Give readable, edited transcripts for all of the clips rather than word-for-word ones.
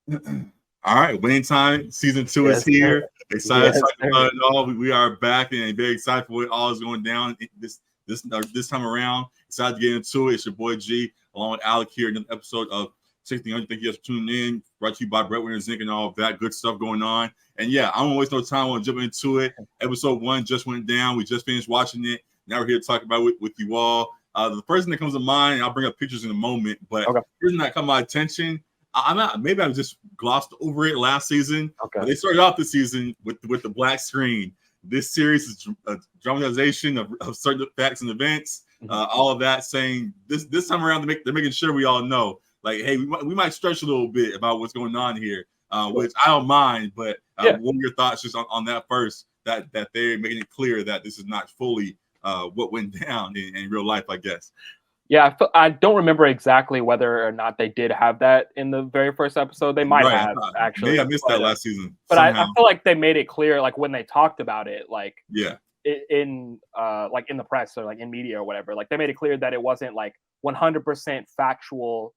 All right, Winning Time season 2 is Yes, here. sir. Excited to Yes, talk sir. about it all. We are back and very excited for what all is going down this time around. Excited to get into it. It's your boy G, along with Alec here in an episode of 1600. Thank you guys for tuning in. Brought to you by Breadwinner Zinc and all of that good stuff going on. And yeah, I don't waste no time. I want to jump into it. Episode 1 just went down. We just finished watching it. Now we're here to talk about it with you all. The first thing that comes to mind, I'll bring up pictures in a moment, but Okay. the reason that caught my attention, I'm not. Maybe I just glossed over it last season. Okay. But they started off the season with the black screen. This series is a dramatization of certain facts and events. All of that saying this time around they're making sure we all know. Like, hey, we might stretch a little bit about what's going on here, which I don't mind. But what are your thoughts just on that first? That they're making it clear that this is not fully what went down in real life, I guess. Yeah, I don't remember exactly whether or not they did have that in the very first episode. They might have, actually. Maybe I missed that last season. But I feel like they made it clear, like when they talked about it, like in the press or like in media or whatever. Like they made it clear that it wasn't like 100% factual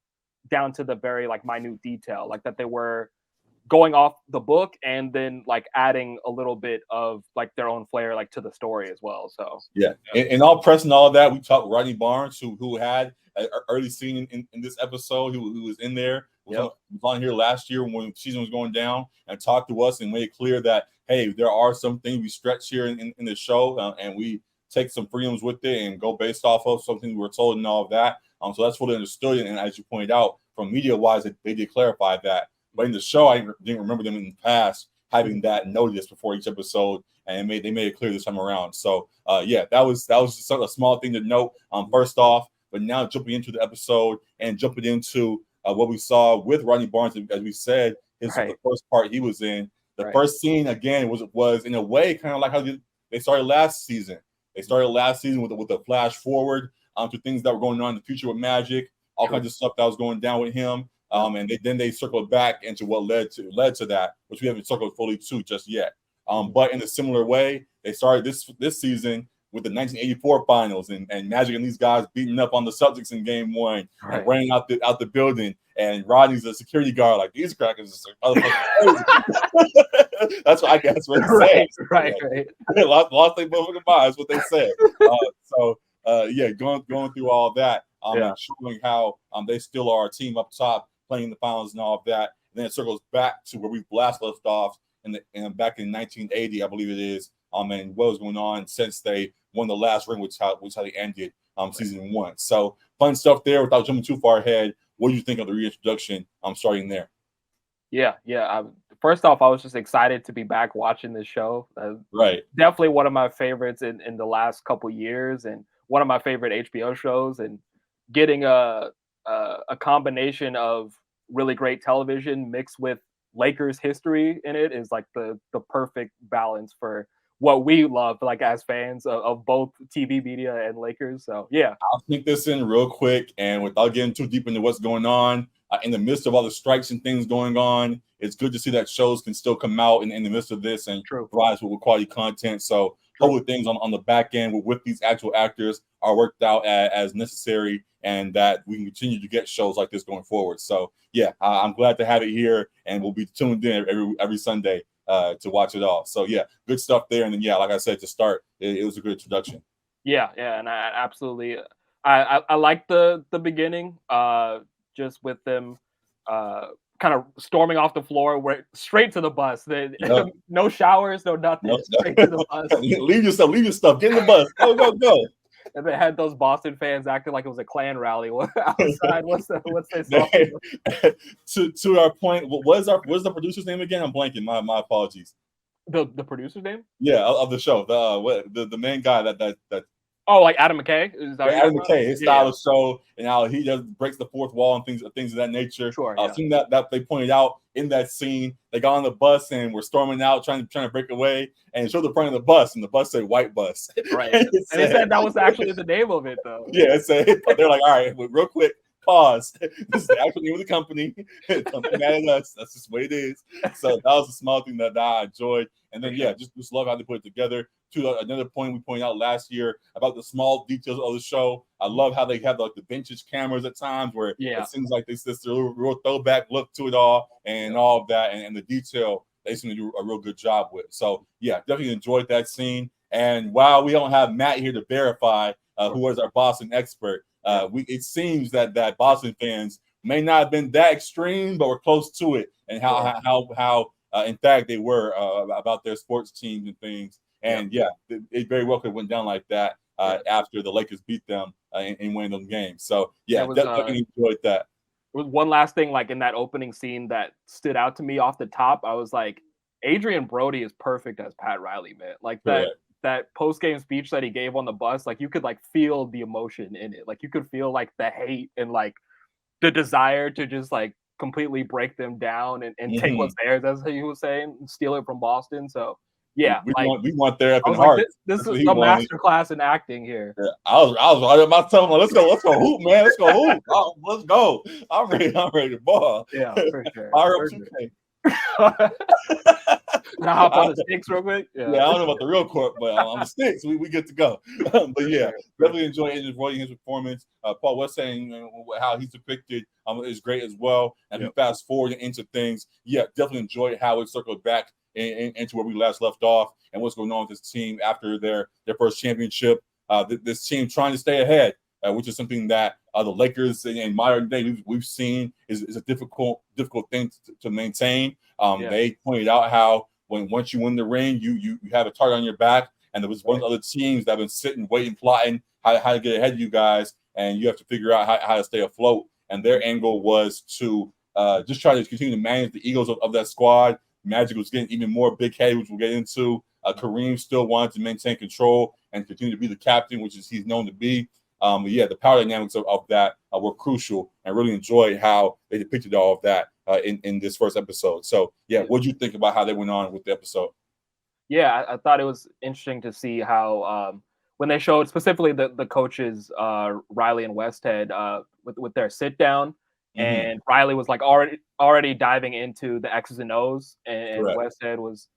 down to the very like minute detail. Like that they were going off the book and then like adding a little bit of like their own flair like to the story as well. So and all press and all of that, we talked Rodney Barnes, who had an early scene in this episode, who was in there, was on here last year when the season was going down, and talked to us and made it clear that hey, there are some things we stretch here in the show, and we take some freedoms with it and go based off of something we were told and all of that. So that's fully understood, and as you pointed out, from media wise, they did clarify that. But in the show, I didn't remember them in the past having that notice before each episode, and they made it clear this time around. So that was just a small thing to note. First off, but now jumping into the episode and jumping into what we saw with Rodney Barnes, as we said, the first part he was in. The first scene again was in a way kind of like how they started last season. They started last season with a flash forward to things that were going on in the future with Magic, all kinds of stuff that was going down with him. And then they circled back into what led to that, which we haven't circled fully to just yet. But in a similar way, they started this season with the 1984 finals and Magic and these guys beating up on the Celtics in Game 1 and running out the building. And Rodney's a security guard, like these crackers are crazy. That's what I guess what they said. Right. Lost their motherfucking minds, what they said. Going through all that, and showing how they still are a team up top, playing the finals and all of that. And then it circles back to where we last left off back in 1980, I believe it is. And what was going on since they won the last ring, which how they ended season 1. So fun stuff there. Without jumping too far ahead, what do you think of the reintroduction? Starting there. Yeah. First off, I was just excited to be back watching this show. Definitely one of my favorites in the last couple years, and one of my favorite HBO shows. And getting a combination of really great television mixed with Lakers history in it is like the perfect balance for what we love, like as fans of both TV media and Lakers. So I'll sneak this in real quick, and without getting too deep into what's going on in the midst of all the strikes and things going on, it's good to see that shows can still come out in the midst of this and provide us with quality content. So hopefully things on the back end with these actual actors are worked out as necessary, and that we can continue to get shows like this going forward. So I'm glad to have it here, and we'll be tuned in every Sunday to watch it all. So good stuff there. And then like I said, to start, it was a good introduction. And I absolutely I like the beginning, just with them kind of storming off the floor, straight to the bus. No showers, no nothing. Straight to the bus. Leave your stuff. Get in the bus. Go. And they had those Boston fans acting like it was a Klan rally outside. What's this? To our point, what's the producer's name again? I'm blanking. My apologies. The producer's name? Yeah, of the show. The main guy that. Oh, like Adam McKay? Adam McKay, his style of show, and how he just breaks the fourth wall and things of that nature. Something that they pointed out in that scene. They got on the bus and were storming out, trying to break away, and it showed the front of the bus, and the bus said "white bus." Right, and they said that was actually the name of it, though. Yeah, they're like, all right, real quick. Pause. This is the actual name of the company. Don't be mad at us. That's just the way it is. So that was a small thing that I enjoyed. And then just love how they put it together. to another point we pointed out last year about the small details of the show. I love how they have like the vintage cameras at times where it seems like this real throwback look to it all and all of that, and the detail they seem to do a real good job with. So yeah, definitely enjoyed that scene. And while we don't have Matt here to verify who was our Boston expert, it seems that Boston fans may not have been that extreme, but we're close to it, and how in fact they were about their sports teams and things. And it very well could have went down like that after the Lakers beat them and win them games. So yeah, definitely enjoyed that. There was one last thing, like in that opening scene that stood out to me off the top. I was like, Adrian Brody is perfect as Pat Riley, man. Like that post-game speech that he gave on the bus, like you could like feel the emotion in it. Like you could feel like the hate and like the desire to just like completely break them down and take what's theirs, as he was saying, and steal it from Boston. So yeah, we want their up in heart. Like, this is a masterclass in acting here. Yeah, I was about telling him, let's go hoop, man. Let's go hoop. Let's go. I'm ready to ball. Yeah, for sure. Now hop on the sticks real quick. Yeah, I don't know about the real court, but on the sticks, we get to go. But yeah, definitely enjoy Adrian Brody, his performance. Paul was saying how he's depicted is great as well. And we fast forward into things. Yeah, definitely enjoyed how it circled back into where we last left off and what's going on with this team after their first championship. This team trying to stay ahead, which is something that the Lakers in modern day we've seen is a difficult thing to maintain. They pointed out how once you win the ring, you have a target on your back, and there was one of the other teams that have been sitting, waiting, plotting how to get ahead of you guys, and you have to figure out how to stay afloat. And their angle was to just try to continue to manage the egos of that squad. Magic was getting even more big-headed, which we'll get into. Kareem still wanted to maintain control and continue to be the captain, which is he's known to be. But yeah, the power dynamics of that were crucial, and really enjoyed how they depicted all of that in this first episode. So yeah, what did you think about how they went on with the episode? Yeah, I thought it was interesting to see how when they showed specifically the coaches Riley and Westhead with their sit down, and Riley was like already diving into the X's and O's, and Westhead was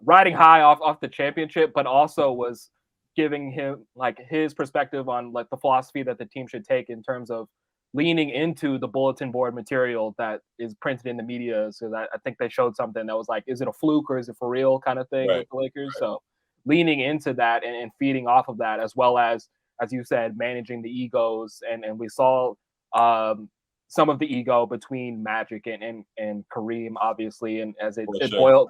riding high off the championship, but also was giving him like his perspective on like the philosophy that the team should take in terms of leaning into the bulletin board material that is printed in the media. So that I think they showed something that was like, is it a fluke or is it for real kind of thing with the Lakers? So leaning into that and feeding off of that, as well as you said, managing the egos. And we saw some of the ego between Magic and Kareem, obviously, and as it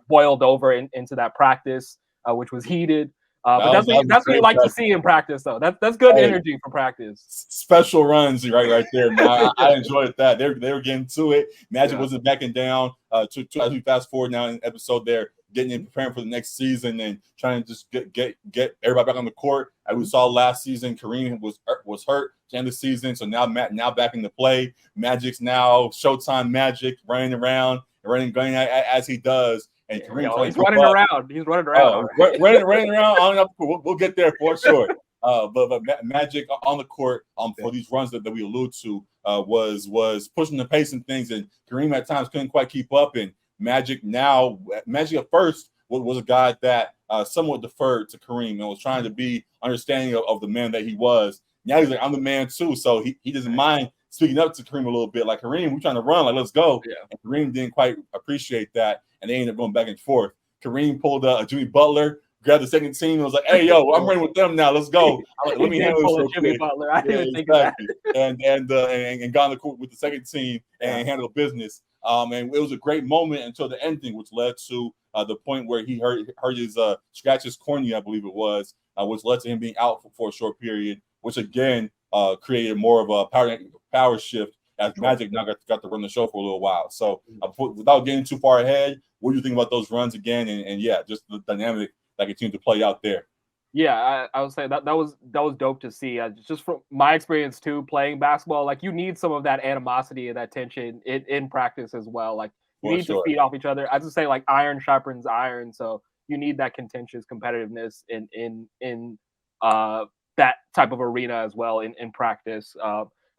boiled over into that practice, which was heated. But that's what you like to see in practice, though. That's good energy for practice. Special runs, right there. Man. I enjoyed that. They were getting to it. Magic wasn't backing down. As we fast forward now in the episode, they're getting in, preparing for the next season, and trying to just get everybody back on the court. As we saw last season, Kareem was hurt to end the season, so now back into play. Magic's now Showtime Magic, running around and going as he does. And Kareem he's running around. He's running around. Running around. We'll get there for sure. But Magic on the court for these runs that we allude to was pushing the pace and things, and Kareem at times couldn't quite keep up. And Magic at first was a guy that somewhat deferred to Kareem and was trying to be understanding of the man that he was. Now he's like, I'm the man too, so he doesn't mind speaking up to Kareem a little bit. Like, Kareem, we're trying to run, like, let's go. Yeah. And Kareem didn't quite appreciate that, and they ended up going back and forth. Kareem pulled a Jimmy Butler, grabbed the second team, and was like, hey, yo, I'm running with them now. Let's go. Let me handle this real Jimmy quick. Butler. I didn't even think of that. And got on the court with the second team and handled business. And it was a great moment until the ending, which led to the point where he hurt his scratch his cornea, I believe it was, which led to him being out for a short period, which again created more of a power shift as Magic now got to run the show for a little while. So without getting too far ahead, what do you think about those runs again? And yeah, just the dynamic that continued to play out there. Yeah, I would say that was dope to see. Just from my experience too, playing basketball, like you need some of that animosity and that tension in practice as well. Like you need to feed off each other. I just say like iron sharpens iron, so you need that contentious competitiveness in that type of arena as well in practice.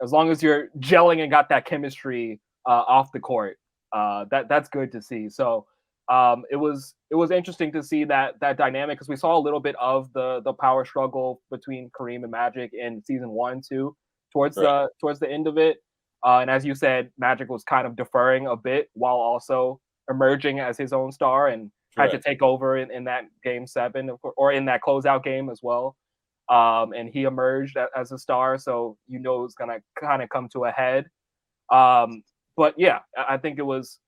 As long as you're gelling and got that chemistry off the court, that's good to see. So it was interesting to see that dynamic, because we saw a little bit of the power struggle between Kareem and Magic in season 1 too, towards the end of it. And as you said, Magic was kind of deferring a bit while also emerging as his own star, and had to take over in that game 7, or in that closeout game as well. And he emerged as a star, so it was gonna kind of come to a head. But yeah, I think it was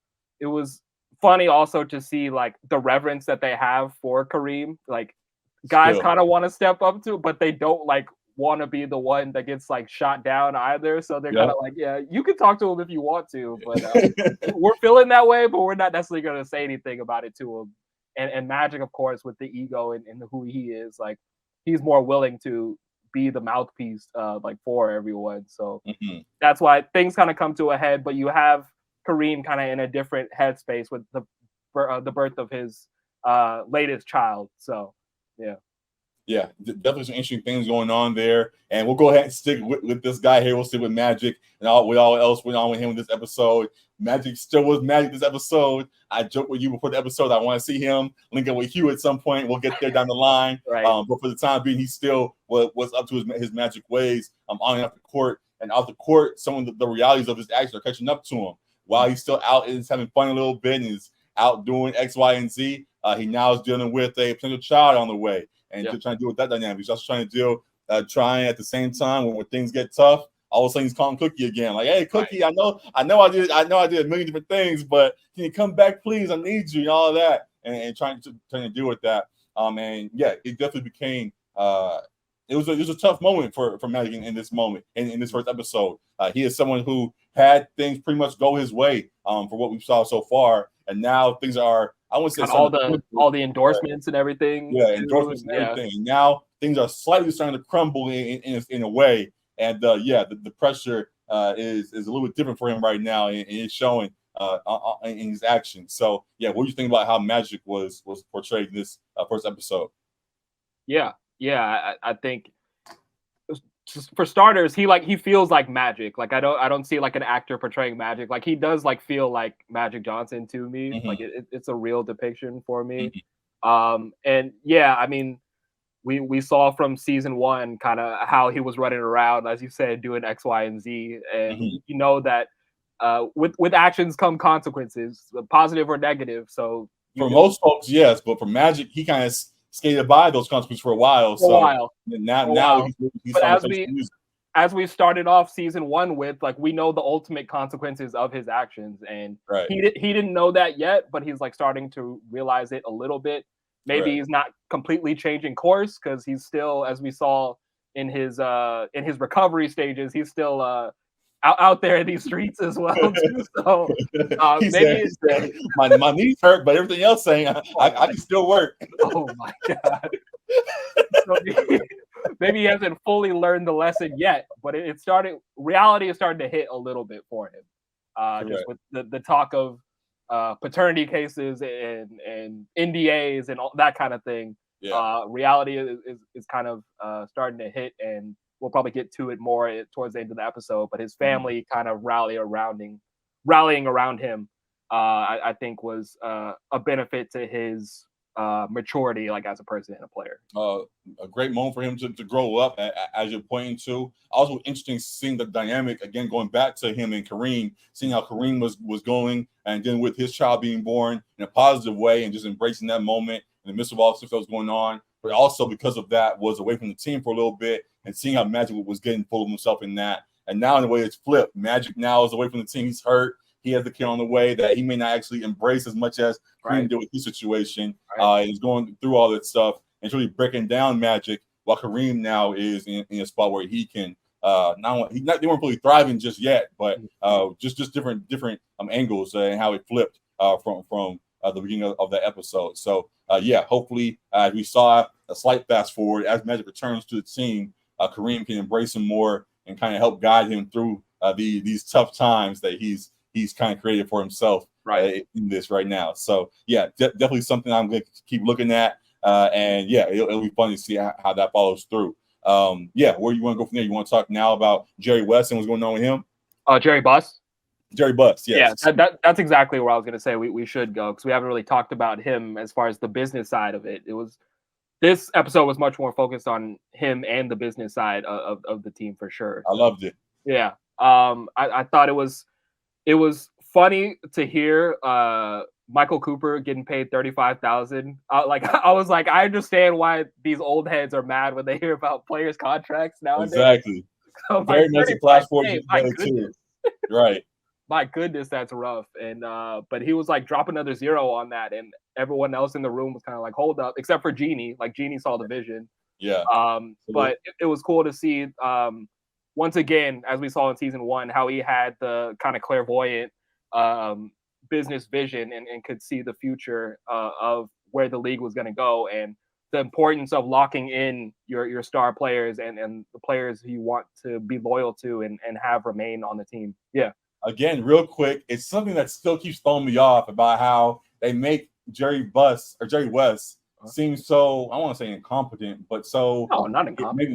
funny also to see like the reverence that they have for Kareem. Like, guys kind of want to step up to, but they don't like want to be the one that gets like shot down either. So they're kind of like, yeah, you can talk to him if you want to, but we're feeling that way, but we're not necessarily going to say anything about it to him. And Magic, of course, with the ego and who he is, like, he's more willing to be the mouthpiece like for everyone. So that's why things kind of come to a head. But you have Kareem kind of in a different headspace with the birth of his latest child. So yeah, definitely some interesting things going on there. And we'll go ahead and stick with this guy here. We'll stick with Magic, and all else went on with him in this episode. Magic still was Magic this episode. I joked with you before the episode, I want to see him link up with Hugh at some point. We'll get there down the line. But for the time being, he still was up to his magic ways on and off the court. And off the court, some of the realities of his actions are catching up to him. While he's still out and he's having fun a little bit and is out doing X, Y, and Z, he now is dealing with a potential child on the way. And just trying to deal with that dynamic. He's also trying to deal, trying at the same time when things get tough. All of a sudden, he's calling Cookie again. Like, hey, Cookie, I know I did a million different things, but can you come back, please? I need you, and all of that. And trying to deal with that. And yeah, it definitely became. It was a tough moment for Magic in this moment, in this first episode. He is someone who had things pretty much go his way for what we saw so far, and now things are. I wouldn't say all the endorsements and everything. Yeah, endorsements and everything. Now things are slightly starting to crumble in a way, and the pressure is a little bit different for him right now, and it's showing in his actions. So yeah, what do you think about how Magic was portrayed in this first episode? Yeah, I think, for starters, he feels like Magic. Like, I don't see like an actor portraying Magic. Like, he does like feel like Magic Johnson to me. Like, it's a real depiction for me. And yeah, I mean, we saw from season 1 kind of how he was running around, as you said, doing X, Y, and Z. And you know that with actions come consequences, positive or negative. So for most folks, yes, but for Magic, he kind of skated by those consequences for a while. Now he's but as we started off season 1 with, like, we know the ultimate consequences of his actions, and he didn't know that yet, but he's like starting to realize it a little bit. Maybe he's not completely changing course, because he's still, as we saw in his recovery stages, he's still out there in these streets as well too. So maybe my knees hurt, but everything else saying I can still work. Oh my god. So maybe he hasn't fully learned the lesson yet, but reality is starting to hit a little bit for him. Just with the talk of paternity cases and NDAs and all that kind of thing. Reality is kind of starting to hit, and we'll probably get to it more towards the end of the episode. But his family kind of rallying around him, I think was a benefit to his maturity, like, as a person and a player. A great moment for him to grow up, as you're pointing to. Also interesting seeing the dynamic again, going back to him and Kareem, seeing how Kareem was going, and then with his child being born in a positive way, and just embracing that moment in the midst of all the stuff that was going on. But also because of that, was away from the team for a little bit, and seeing how Magic was getting full of himself in that. And now in the way it's flipped, Magic now is away from the team. He's hurt. He has the kid on the way that he may not actually embrace as much as Kareem did with his situation. He's going through all that stuff and really breaking down Magic, while Kareem now is in a spot where he can they weren't really thriving just yet, but just different angles and how it flipped from the beginning of that episode. So hopefully we saw a slight fast forward as Magic returns to the team. Kareem can embrace him more and kind of help guide him through these tough times that he's kind of created for himself in this right now. So definitely something I'm going to keep looking at. And it'll be fun to see how that follows through. Where you want to go from there? You want to talk now about Jerry West and what's going on with him? Jerry Buss. Jerry Buss, yes. Yeah, that's exactly where I was going to say we should go, because we haven't really talked about him as far as the business side of it. This episode was much more focused on him and the business side of the team for sure. I loved it. Yeah. I thought it was funny to hear Michael Cooper getting paid $35,000. Like I was like, I understand why these old heads are mad when they hear about players' contracts nowadays. Exactly. So very much a flash forward too. Right. My goodness, that's rough. And but he was like, drop another zero on that, and everyone else in the room was kind of like, hold up, except for Jeannie. Like Jeannie saw the vision. Yeah. But it was cool to see once again, as we saw in season 1, how he had the kind of clairvoyant business vision and could see the future of where the league was going to go, and the importance of locking in your star players and the players who you want to be loyal to and have remain on the team. Yeah. Again, real quick, it's something that still keeps throwing me off about how they make Jerry West seem so, I want to say incompetent, but so not incompetent.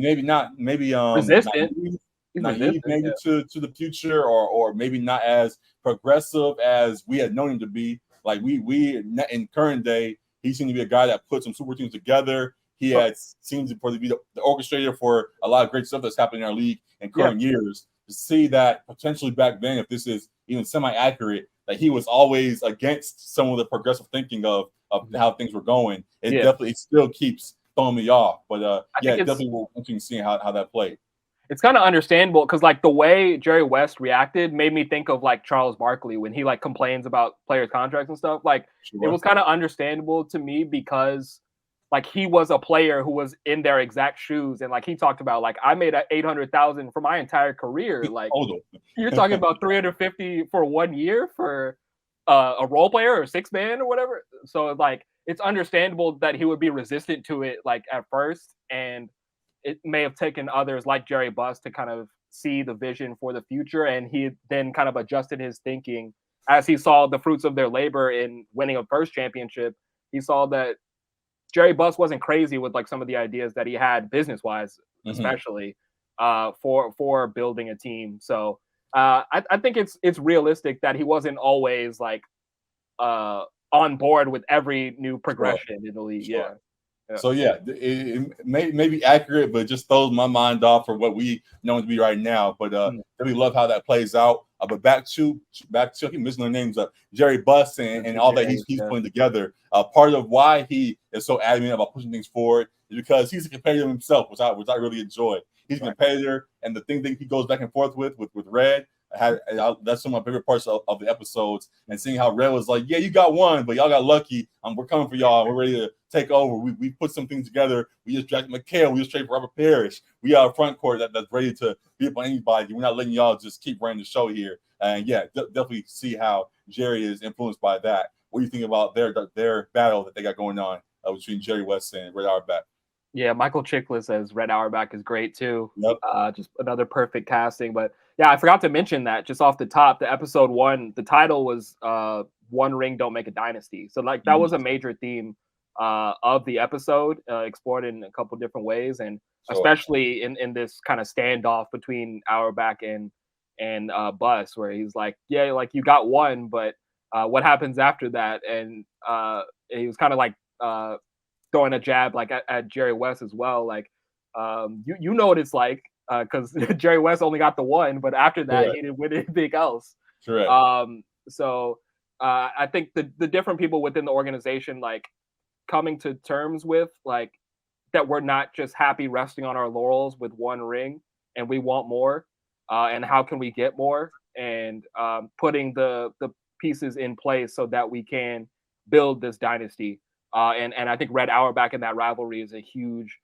Maybe resistant. Naive maybe to the future, or maybe not as progressive as we had known him to be. Like we in current day, he seemed to be a guy that put some super teams together. He seems to be the orchestrator for a lot of great stuff that's happening in our league in current years. To see that potentially back then, if this is even semi-accurate, that he was always against some of the progressive thinking of how things were going, it definitely still keeps throwing me off. But definitely we're interesting seeing how that played. It's kind of understandable, because like the way Jerry West reacted made me think of like Charles Barkley when he like complains about players' contracts and stuff. Like it was kind of understandable to me, because like he was a player who was in their exact shoes, and like he talked about, like, I made $800,000 for my entire career. Like you're talking about 350 for 1 year for a role player or 6-man or whatever. So like it's understandable that he would be resistant to it like at first, and it may have taken others like Jerry Buss to kind of see the vision for the future, and he then kind of adjusted his thinking as he saw the fruits of their labor in winning a first championship. He saw that Jerry Buss wasn't crazy with like some of the ideas that he had business wise, especially for building a team. So I think it's realistic that he wasn't always like on board with every new progression in the league. Yeah. So it may be accurate, but it just throws my mind off for what we know to be right now. But really love how that plays out. But back to I keep missing their names up. Jerry Buss and all that he's putting together. Part of why he is so adamant about pushing things forward is because he's a competitor himself, which I really enjoy. He's a competitor, and the thing that he goes back and forth with Red. That's some of my favorite parts of the episodes, and seeing how Red was like, yeah, you got one, but y'all got lucky. We're coming for y'all. We're ready to take over. We put some things together. We just drafted McHale. We just traded for Robert Parrish. We are a front court that's ready to beat up on anybody. We're not letting y'all just keep running the show here. And definitely see how Jerry is influenced by that. What do you think about their battle that they got going on between Jerry West and Red Auerbach? Yeah, Michael Chiklis as Red Auerbach is great too. Yep. Just another perfect casting. But yeah, I forgot to mention that just off the top, the episode 1, the title was One Ring Don't Make a Dynasty. So like that was a major theme of the episode, explored in a couple different ways, and especially in this kind of standoff between Auerbach and Buss, where he's like, yeah, like you got one, but what happens after that? And he was kind of like throwing a jab like at Jerry West as well, like you know what it's like, because Jerry West only got the one, but after that he didn't win anything else. Correct. So I think the different people within the organization like coming to terms with like that we're not just happy resting on our laurels with one ring, and we want more, and how can we get more, and putting the pieces in place so that we can build this dynasty. And I think Red Auerbach in that rivalry is a huge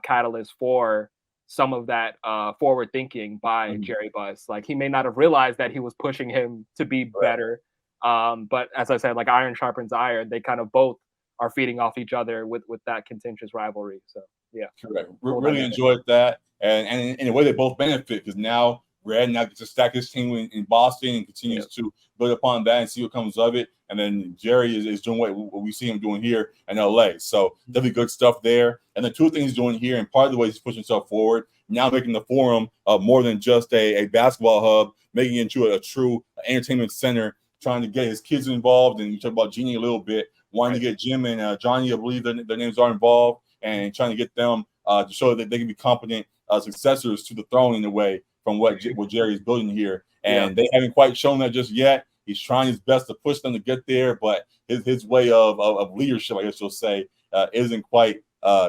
catalyst for some of that forward thinking by Jerry Buss. Like he may not have realized that he was pushing him to be better, but as I said, like iron sharpens iron. They kind of both are feeding off each other with that contentious rivalry. So yeah, correct. Really enjoyed that, and in a way they both benefit, because now Red now gets to stack his team in Boston and continues to build upon that and see what comes of it. And then Jerry is doing what we see him doing here in LA. So definitely good stuff there. And the two things he's doing here, and part of the way he's pushing himself forward now making the Forum more than just a basketball hub, making it into a true entertainment center, trying to get his kids involved. And you talk about Jeannie a little bit, wanting to get Jim and Johnny, I believe their names are involved, and trying to get them to show that they can be competent successors to the throne in a way from what Jerry is building here. And they haven't quite shown that just yet. He's trying his best to push them to get there, but his way of leadership, I guess you'll say, isn't quite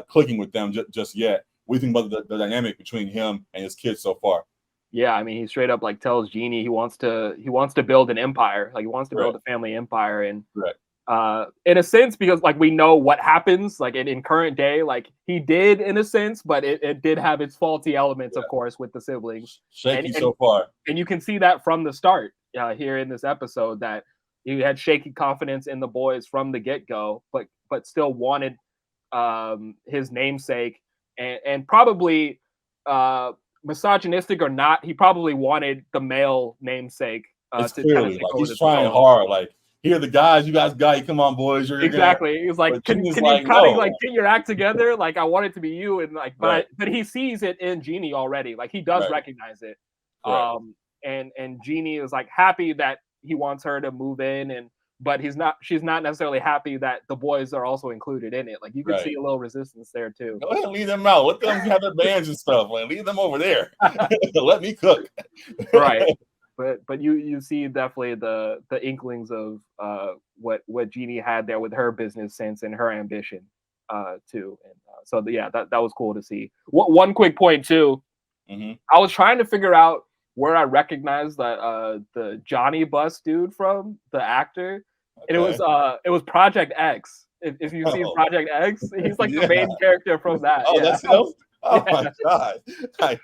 clicking with them just yet. What do you think about the dynamic between him and his kids so far? Yeah, I mean, he straight up like tells Jeannie he wants to build an empire, like he wants to build a family empire, and in a sense, because like we know what happens, like in current day, like he did in a sense, but it did have its faulty elements, of course, with the siblings. Shaky so far, and you can see that from the start here in this episode that he had shaky confidence in the boys from the get-go, but still wanted his namesake, and probably misogynistic or not, he probably wanted the male namesake. It's clearly like he's trying hard. Like, here are the guys, you guys got it. Come on, boys. Exactly. He's like, can you kind of like get your act together? Like, I want it to be you, and like, but he sees it in Jeannie already. Like, he does recognize it. And Jeannie is like happy that he wants her to move in, but she's not necessarily happy that the boys are also included in it. Like, you can see a little resistance there too. Go ahead and leave them out. Let them have their bands and stuff. Like, leave them over there. Let me cook. Right. But you see definitely the inklings of what Jeannie had there with her business sense and her ambition too. And so that was cool to see. One quick point too. I was trying to figure out where I recognized the Johnny Bus dude from, the actor, and it was Project X. If you've seen Project X, he's like the main character from that. Oh, that's him. Oh my god. I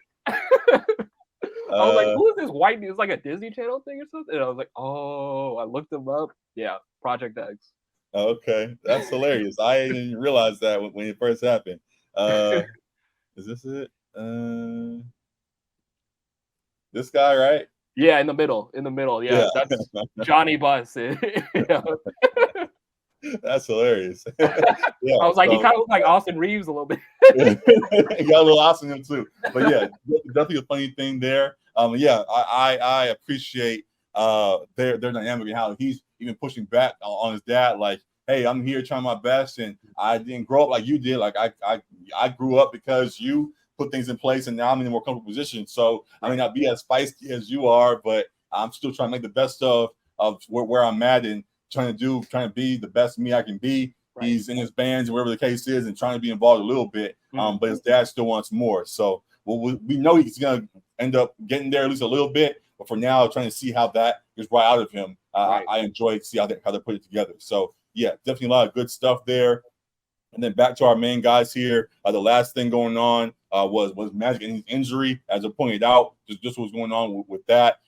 was like, who is this white dude? It's like a Disney Channel thing or something. And I was like, oh, I looked him up. Yeah, Project X. Okay, that's hilarious. I didn't realize that when it first happened. Is this it? This guy, right? Yeah, in the middle. Yeah. That's Johnny Bus. That's hilarious. I was like, he kind of looked like Austin Reeves a little bit. He got a little Austin in him too. But yeah, definitely a funny thing there. I appreciate their dynamic and how he's even pushing back on his dad. Like, hey, I'm here trying my best, and I didn't grow up like you did. Like I grew up because you put things in place, and now I'm in a more comfortable position. So I may not be as feisty as you are, but I'm still trying to make the best of where I'm at, and trying to be the best me I can be. Right. He's in his bands and whatever the case is, and trying to be involved a little bit. But his dad still wants more. So we know he's going to end up getting there at least a little bit. But for now, trying to see how that is right out of him. I enjoy to see how they put it together. So yeah, definitely a lot of good stuff there. And then back to our main guys here. The last thing going on was Magic and his injury, as I pointed out. Just what's going on with that.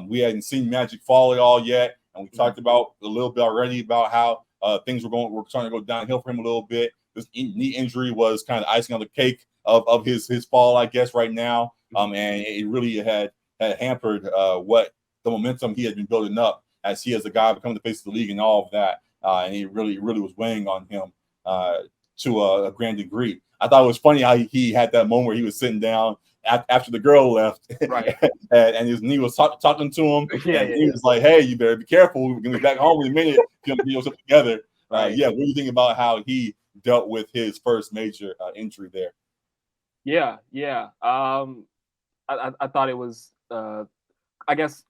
We hadn't seen Magic fall at all yet, and we talked about a little bit already about how things were starting to go downhill for him a little bit. This knee injury was kind of icing on the cake of his fall, I guess, right now. And it really had hampered what the momentum he had been building up as he as a guy becoming the face of the league and all of that. And it really was weighing on him to a grand degree. I thought it was funny how he had that moment where he was sitting down after the girl left, right? and his knee was talking to him. He was like, "Hey, you better be careful. We're gonna be back home in a minute. Get yourself together." What do you think about how he dealt with his first major injury there? Yeah. I thought it was, I guess,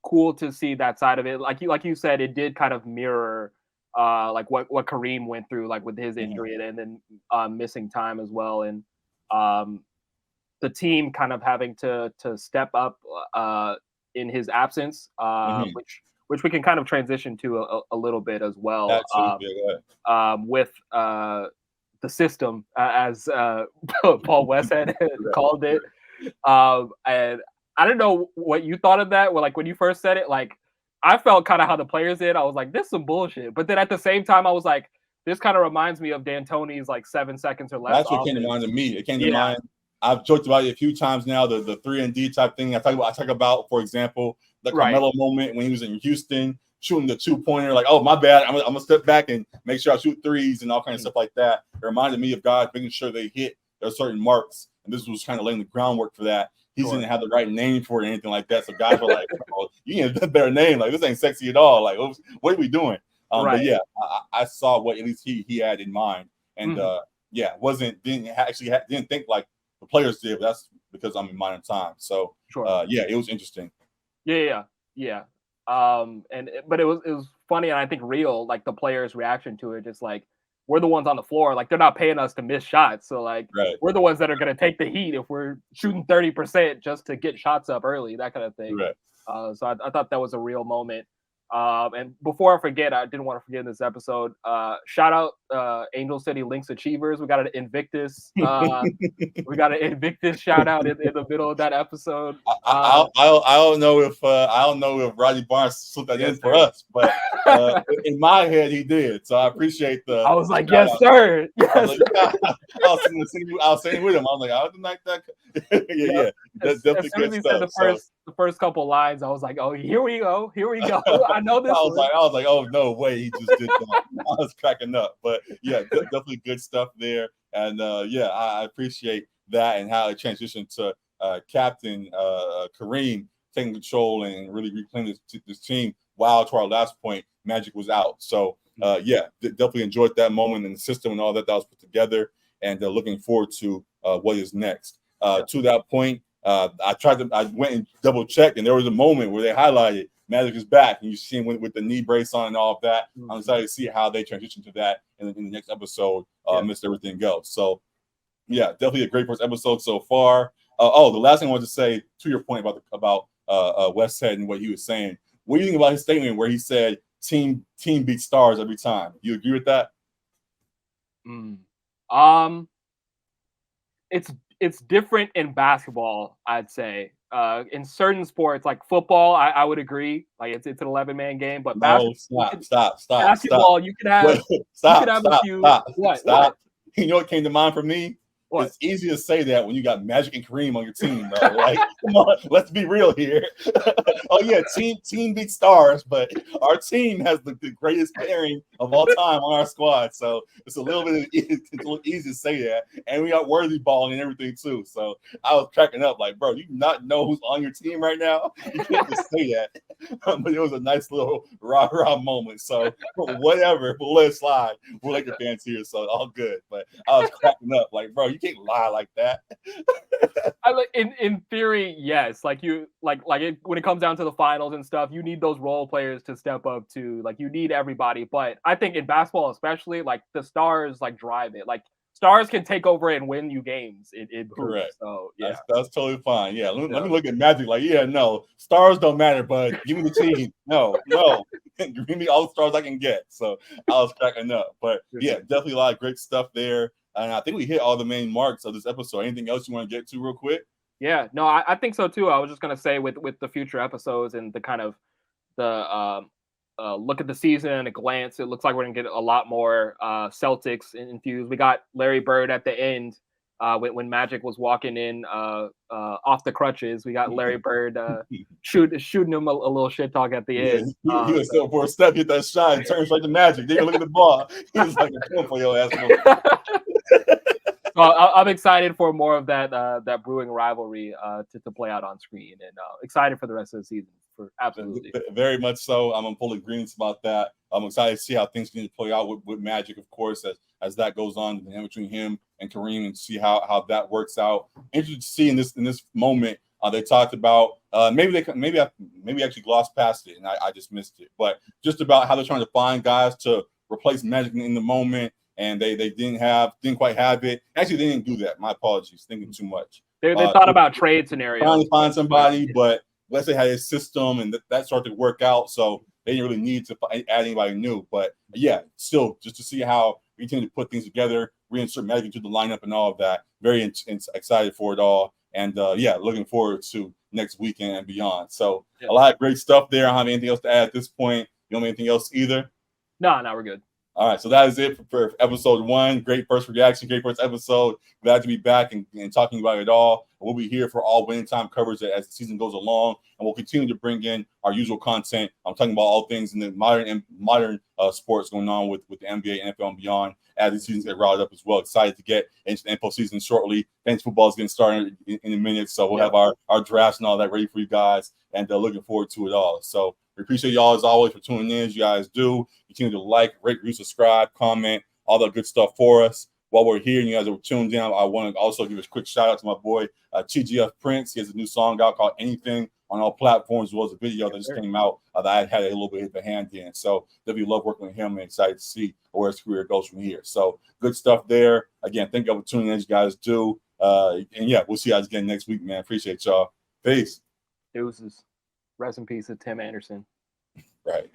cool to see that side of it. Like you said, it did kind of mirror like what Kareem went through, like with his injury and then missing time as well, and the team kind of having to step up in his absence, which we can kind of transition to a little bit as well. With the system, as Paul Westhead called it. And I don't know what you thought of that. Well, like when you first said it, like I felt kind of how the players did. I was like, this is some bullshit. But then at the same time, I was like, this kind of reminds me of D'Antoni's like 7 seconds or less. That's what came to mind to me. It came to mind. I've joked about it a few times now, the 3-and-D type thing. I talk about, for example, the Carmelo moment when he was in Houston, shooting the 2-pointer, like, oh, my bad. I'm going to step back and make sure I shoot threes and all kinds of stuff like that. It reminded me of guys making sure they hit their certain marks and this was kind of laying the groundwork for that. He didn't have the right name for it or anything like that. So guys were like, oh, you need a better name. Like, this ain't sexy at all. Like, what are we doing? But yeah, I saw what at least he had in mind, and didn't think like the players did. But that's because I'm in modern time. So yeah, it was interesting. Yeah. But it was funny, and I think real, like the players' reaction to it, just like, we're the ones on the floor, like they're not paying us to miss shots, so like we're the ones that are going to take the heat if we're shooting 30% just to get shots up early, that kind of thing. So I thought that was a real moment. And before I forget, I didn't want to forget in this episode, shout out Angel City Lynx Achievers. We got an Invictus shout out in the middle of that episode. I don't know if Rodney Barnes slipped that in for us, but in my head he did. So I appreciate the. I was like, yes, sir. Yes. I was saying with him. I was like, I didn't like that. yeah. That's definitely good stuff. The first couple lines, I was like, oh, here we go. I know this. I was like, oh no way, he just did that. I was cracking up, but yeah, definitely good stuff there, and I appreciate that and how it transitioned to Captain Kareem taking control and really reclaiming this team. While to our last point, Magic was out, so definitely enjoyed that moment and the system and all that was put together, and looking forward to what is next. To that point, I went and double checked, and there was a moment where they highlighted Magic is back, and you see him with the knee brace on and all of that. I'm excited to see how they transition to that in the next episode amidst everything else. So, yeah, definitely a great first episode so far. The last thing I wanted to say to your point about Westhead and what he was saying. What do you think about his statement where he said team beats stars every time? You agree with that? It's different in basketball, I'd say. In certain sports, like football, I would agree. Like it's an 11-man game, but stop. Basketball, you could have a few. What? You know what came to mind for me? What? It's easy to say that when you got Magic and Kareem on your team, though. Like, come on, let's be real here. Oh yeah, team beats stars, but our team has the greatest pairing of all time on our squad. So it's a little easy to say that, and we got Worthy balling and everything too. So I was cracking up, like, bro, you not know who's on your team right now? You can't just say that. But it was a nice little rah moment. So whatever, we'll let it slide. We're Laker fans here, so all good. But I was cracking up, like, bro, you can't lie like that. In theory, yes. Like when it comes down to the finals and stuff, you need those role players to step up too. Like you need everybody. But I think in basketball, especially, like the stars like drive it. Like stars can take over and win you games. Correct. So yeah, that's totally fine. Yeah, let me look at Magic. Like, no, stars don't matter, but give me the team. No, give me all the stars I can get. So I was cracking up. But yeah, definitely a lot of great stuff there. And I think we hit all the main marks of this episode. Anything else you want to get to real quick? Yeah, no, I think so too. I was just gonna say with the future episodes and the kind of the look at the season at a glance, it looks like we're gonna get a lot more Celtics infused. We got Larry Bird at the end when Magic was walking in off the crutches. We got Larry Bird shooting him a little shit talk at the end. He was still for a step, hit that shot, and turns like the Magic. Then you look at the ball. He was like a for your ass. I'm excited for more of that brewing rivalry to play out on screen, and excited for the rest of the season. For absolutely, very much so. I'm in full agreement about that. I'm excited to see how things can play out with Magic, of course, as that goes on between him and Kareem, and see how that works out. Interested to see in this moment. They talked about maybe actually glossed past it, and I just missed it. But just about how they're trying to find guys to replace Magic in the moment. And they didn't quite have it. Actually, they didn't do that. My apologies, thinking too much. They thought about trade scenarios. Trying to find somebody, but let's say had a system and that started to work out, so they didn't really need to add anybody new. But yeah, still, just to see how we continue to put things together, reinsert Magic into the lineup and all of that. Very excited for it all. And looking forward to next weekend and beyond. So a lot of great stuff there. I don't have anything else to add at this point. You don't have anything else either? No, we're good. All right, so that is it for episode 1. Great first reaction, great first episode. Glad to be back and talking about it all. We'll be here for all winning time coverage as the season goes along, and we'll continue to bring in our usual content. I'm talking about all things in the modern sports going on with the NBA, NFL, and beyond as the seasons get riled up as well. Excited to get into the NFL season shortly. Fantasy football is getting started in a minute, so we'll have our drafts and all that ready for you guys, and looking forward to it all. So we appreciate y'all as always for tuning in. As you guys do, continue to like, rate, review, subscribe, comment, all that good stuff for us. While we're here and you guys are tuned in, I want to also give a quick shout out to my boy TGF Prince. He has a new song out called Anything on all platforms, as well as a video that just came out that I had a little bit of a hand in. So definitely love working with him and excited to see where his career goes from here. So good stuff there. Again, thank you for tuning in as you guys do. And yeah, we'll see you guys again next week, man. Appreciate y'all. Peace. Deuces. Rest in peace to Tim Anderson. Right.